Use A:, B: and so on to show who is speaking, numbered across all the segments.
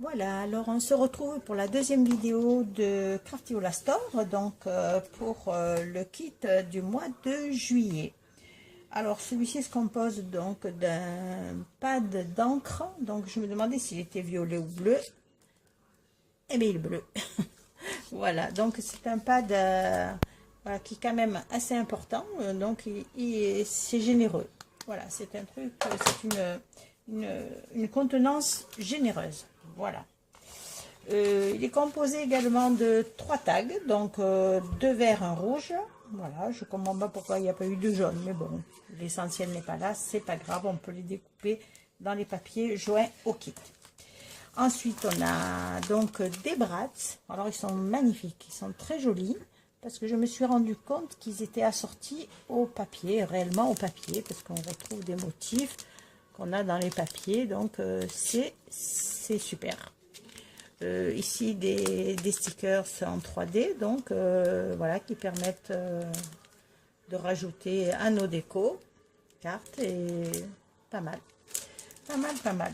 A: Voilà, alors on se retrouve pour la deuxième vidéo de Crafty Store, donc pour le kit du mois de juillet. Alors celui-ci se compose donc d'un pad d'encre, donc je me demandais s'il était violet ou bleu. Eh bien il est bleu. Voilà, donc c'est un pad voilà, qui est quand même assez important, donc c'est généreux. Voilà, c'est un truc, c'est une contenance généreuse. Voilà. Il est composé également de 3 tags, donc 2 verts, un rouge. Voilà, je ne comprends pas pourquoi il n'y a pas eu de jaune, mais bon, l'essentiel n'est pas là, c'est pas grave, on peut les découper dans les papiers joints au kit. Ensuite, on a donc des brats. Alors, ils sont magnifiques, ils sont très jolis, parce que je me suis rendu compte qu'ils étaient assortis au papier, réellement au papier, parce qu'on retrouve des motifs qu'on a dans les papiers, donc c'est super. Ici des stickers en 3D, donc voilà, qui permettent de rajouter à nos décos cartes, et pas mal, pas mal.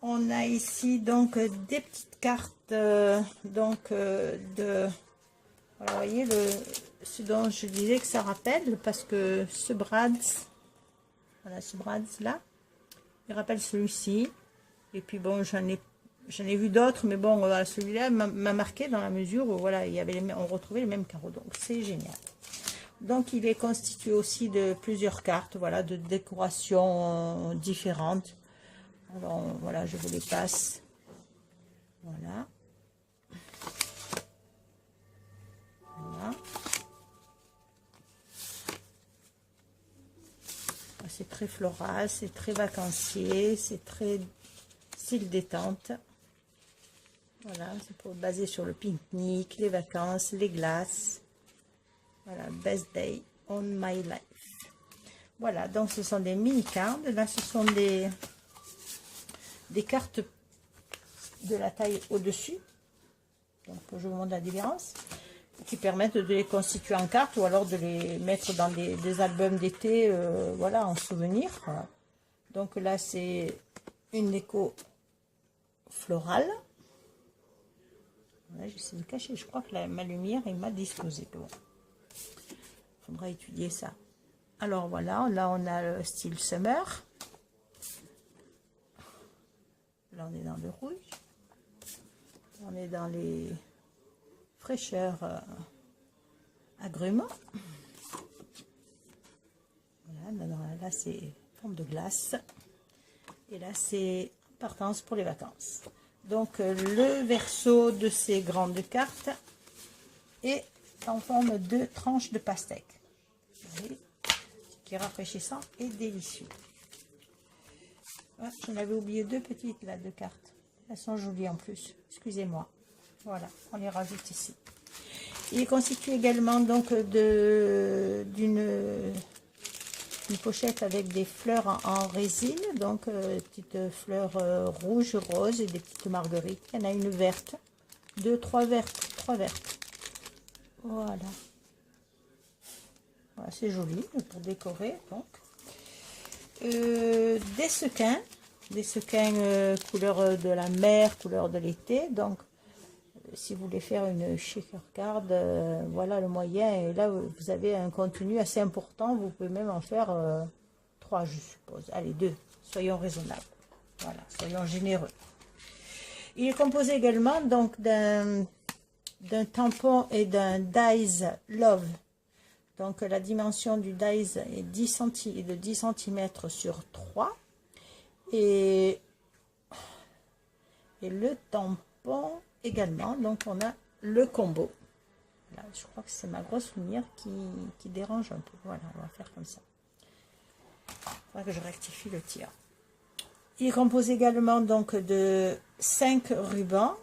A: On a ici donc des petites cartes voilà, vous voyez ce dont je disais que ça rappelle, parce que ce Brads, voilà, ce Brads là, il rappelle celui-ci. Et puis bon, j'en ai vu d'autres, mais bon, voilà, celui-là m'a marqué dans la mesure où voilà, il y avait on retrouvait les mêmes carreaux, donc c'est génial. Donc il est constitué aussi de plusieurs cartes, voilà, de décorations différentes. Alors voilà, je vous les passe. Voilà. Voilà. C'est très floral, c'est très vacancier, c'est très style détente. Voilà, c'est pour baser sur le pique-nique, les vacances, les glaces. Voilà, best day on my life. Voilà, donc ce sont des mini cartes. Là, ce sont des cartes de la taille au-dessus. Donc, je vous montre la différence. Qui permettent de les constituer en cartes ou alors de les mettre dans des albums d'été, voilà, en souvenir. Voilà. Donc là, c'est une déco florale. Voilà, j'essaie de cacher. Je crois que ma lumière, il m'a disposé. Bon. Faudra étudier ça. Alors voilà, là on a le style summer. Là on est dans le rouge. On est dans les fraîcheurs agrumes. Voilà, là c'est forme de glace. Et là c'est partance pour les vacances. Donc le verso de ces grandes cartes est en forme de tranches de pastèque. Qui est rafraîchissant et délicieux. Ah, j'en avais oublié 2 petites là de cartes. Elles sont jolies en plus. Excusez-moi. Voilà, on les rajoute ici. Il est constitué également donc d'une pochette avec des fleurs en résine, donc petites fleurs rouges, roses et des petites marguerites. Il y en a une verte, 3 vertes, 3 vertes. Voilà. Voilà, c'est joli pour décorer. Donc des sequins couleur de la mer, couleur de l'été. Donc si vous voulez faire une shaker card, voilà le moyen. Et là vous avez un contenu assez important, vous pouvez même en faire 3, je suppose. Allez, 2, soyons raisonnables. Voilà, soyons généreux. Il est composé également donc d'un tampon et d'un Dies Love. Donc la dimension du dies est de 10 cm sur 3. Et le tampon également. Donc on a le combo. Là, je crois que c'est ma grosse lumière qui dérange un peu. Voilà, on va faire comme ça. Il faudra que je rectifie le tir. Il est composé également donc de 5 rubans.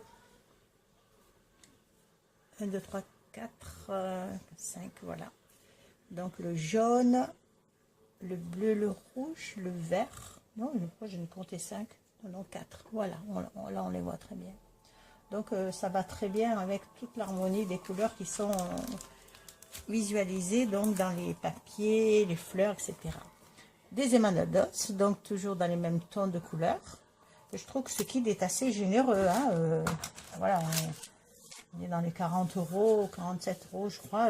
A: 1, 2, 3, 4, 5, voilà. Donc le jaune, le bleu, le rouge, le vert. Non, je crois que j'en ai compté 5. Non, 4. Voilà, là on les voit très bien. Donc ça va très bien avec toute l'harmonie des couleurs qui sont visualisées donc dans les papiers, les fleurs, etc. Des emanados, donc toujours dans les mêmes tons de couleurs. je trouve que ce kit est assez généreux. Hein, voilà, on est dans les 40 €, 47 € je crois.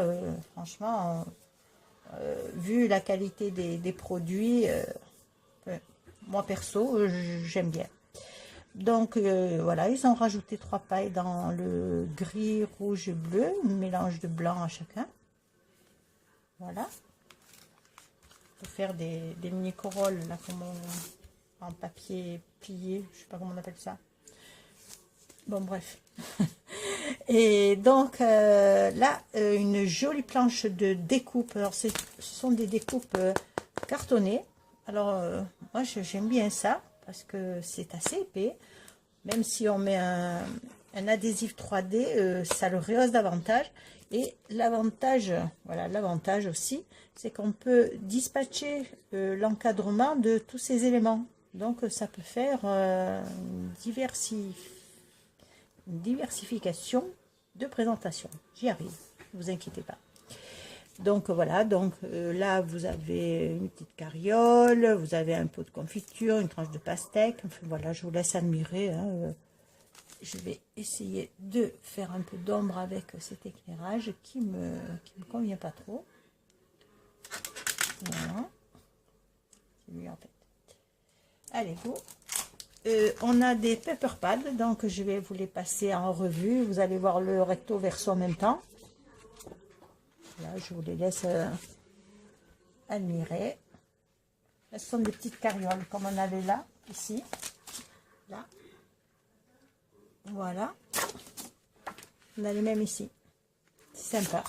A: Franchement, vu la qualité des produits, moi perso, j'aime bien. Donc voilà, ils ont rajouté 3 pailles dans le gris, rouge et bleu, un mélange de blanc à chacun. Voilà. Pour faire des mini corolles là, comme en papier plié, je sais pas comment on appelle ça. Bon bref. Et donc là, une jolie planche de découpe. Alors ce sont des découpes cartonnées. Alors moi j'aime bien ça parce que c'est assez épais. Même si on met un adhésif 3D, ça le rehausse davantage. Et l'avantage, voilà, l'avantage aussi, c'est qu'on peut dispatcher l'encadrement de tous ces éléments. Donc ça peut faire une diversification de présentation. J'y arrive, ne vous inquiétez pas. Donc voilà, donc là vous avez une petite carriole, vous avez un pot de confiture, une tranche de pastèque. Enfin voilà, je vous laisse admirer. Hein, je vais essayer de faire un peu d'ombre avec cet éclairage qui me convient pas trop. Voilà, c'est lui en fait. Allez go. On a des paper pads, donc je vais vous les passer en revue. Vous allez voir le recto verso en même temps. Là, je vous les laisse admirer. Ce sont des petites carrioles comme on avait là, ici, là. Voilà. On a les mêmes ici. C'est sympa.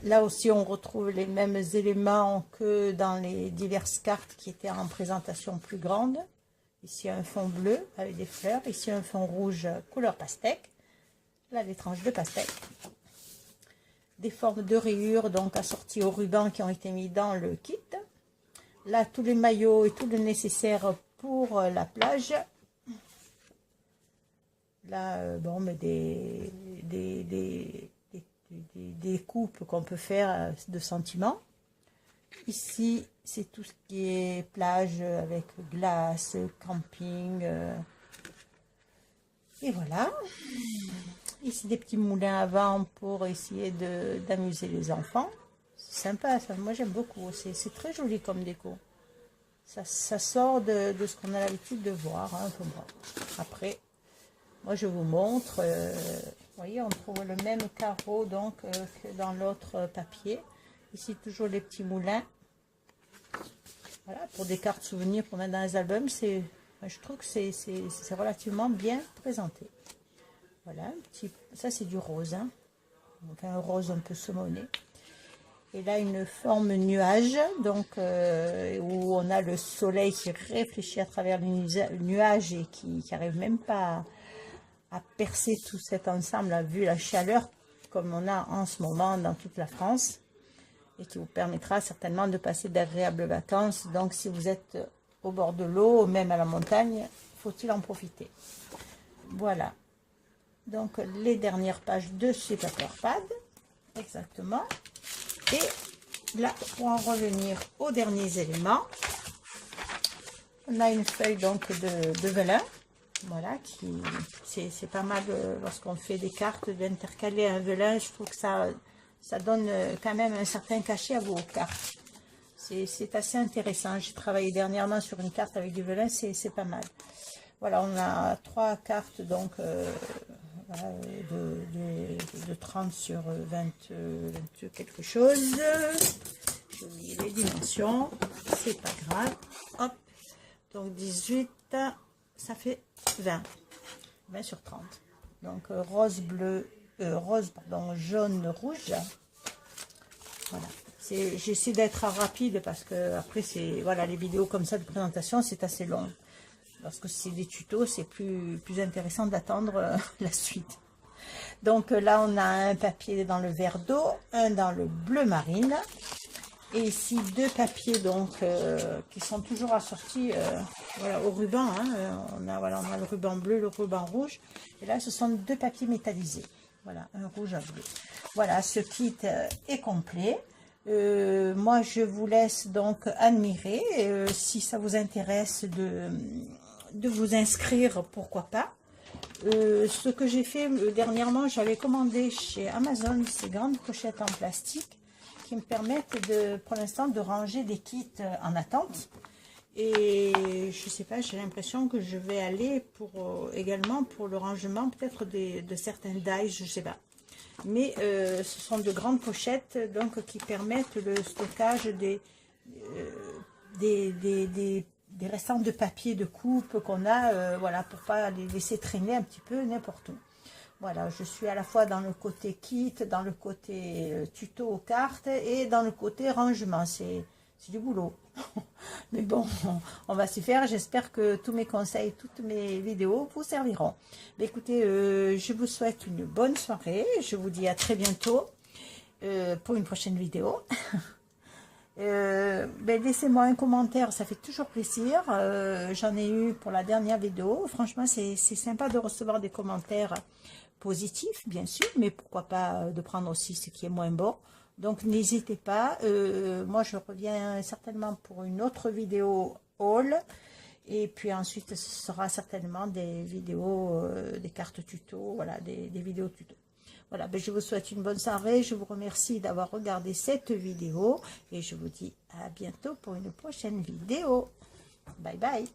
A: Là aussi, on retrouve les mêmes éléments que dans les diverses cartes qui étaient en présentation plus grande. Ici, un fond bleu avec des fleurs. Ici, un fond rouge couleur pastèque. Là, des tranches de pastèque. Des formes de rayures, donc assorties au ruban qui ont été mis dans le kit. Là, tous les maillots et tout le nécessaire pour la plage. Là, bon, mais des coupes qu'on peut faire de sentiments. Ici, c'est tout ce qui est plage avec glace, camping. Et voilà. Ici, des petits moulins à vent pour essayer d'amuser les enfants. C'est sympa, ça. Moi j'aime beaucoup. C'est très joli comme déco. Ça sort de ce qu'on a l'habitude de voir. Hein. Enfin, bon. Après, moi je vous montre. Vous voyez, on trouve le même carreau donc que dans l'autre papier. Ici, toujours les petits moulins. Voilà, pour des cartes souvenirs pour mettre dans les albums. Je trouve que c'est relativement bien présenté. Voilà, ça c'est du rose, hein. Enfin un rose un peu saumonné. Et là une forme nuage, donc où on a le soleil qui réfléchit à travers le nuage et qui n'arrive même pas à percer tout cet ensemble, vu la chaleur comme on a en ce moment dans toute la France. Et qui vous permettra certainement de passer d'agréables vacances. Donc si vous êtes au bord de l'eau, même à la montagne, faut-il en profiter. Voilà. Donc les dernières pages de ces paper pads, exactement. Et là, pour en revenir aux derniers éléments, on a une feuille donc de velin, voilà, qui c'est pas mal lorsqu'on fait des cartes d'intercaler un velin. Je trouve que ça donne quand même un certain cachet à vos cartes. C'est assez intéressant. J'ai travaillé dernièrement sur une carte avec du velin, c'est pas mal. Voilà, on a 3 cartes donc. Voilà, de 30 sur 20 quelque chose. J'ai oublié les dimensions, c'est pas grave. Hop, donc 18, ça fait 20 sur 30. Donc rose, bleu, jaune, rouge. Voilà, j'essaie d'être rapide parce que après c'est voilà, les vidéos comme ça de présentation c'est assez long. Lorsque c'est des tutos, c'est plus intéressant d'attendre la suite. Donc là, on a un papier dans le vert d'eau, un dans le bleu marine. Et ici, 2 papiers donc qui sont toujours assortis voilà, au ruban. Hein. On a le ruban bleu, le ruban rouge. Et là, ce sont 2 papiers métallisés. Voilà, un rouge, un bleu. Voilà, ce kit est complet. Moi, je vous laisse donc admirer. Si ça vous intéresse de vous inscrire, pourquoi pas. Ce que j'ai fait dernièrement, j'avais commandé chez Amazon ces grandes pochettes en plastique qui me permettent pour l'instant de ranger des kits en attente. Et je sais pas, j'ai l'impression que je vais aller également pour le rangement peut-être de certains dies, je sais pas. Mais ce sont de grandes pochettes donc qui permettent le stockage des restants de papier de coupe qu'on a, voilà, pour pas les laisser traîner un petit peu n'importe où. Voilà, je suis à la fois dans le côté kit, dans le côté tuto aux cartes et dans le côté rangement. C'est du boulot. Mais bon, on va s'y faire. J'espère que tous mes conseils, toutes mes vidéos vous serviront. Mais écoutez, je vous souhaite une bonne soirée. Je vous dis à très bientôt pour une prochaine vidéo. Laissez-moi un commentaire, ça fait toujours plaisir. J'en ai eu pour la dernière vidéo. Franchement, c'est sympa de recevoir des commentaires positifs, bien sûr, mais pourquoi pas de prendre aussi ce qui est moins bon. Donc n'hésitez pas. Moi, je reviens certainement pour une autre vidéo haul. Et puis ensuite, ce sera certainement des vidéos, des cartes tuto, voilà, des vidéos tuto. Voilà, je vous souhaite une bonne soirée. Je vous remercie d'avoir regardé cette vidéo. Et je vous dis à bientôt pour une prochaine vidéo. Bye bye.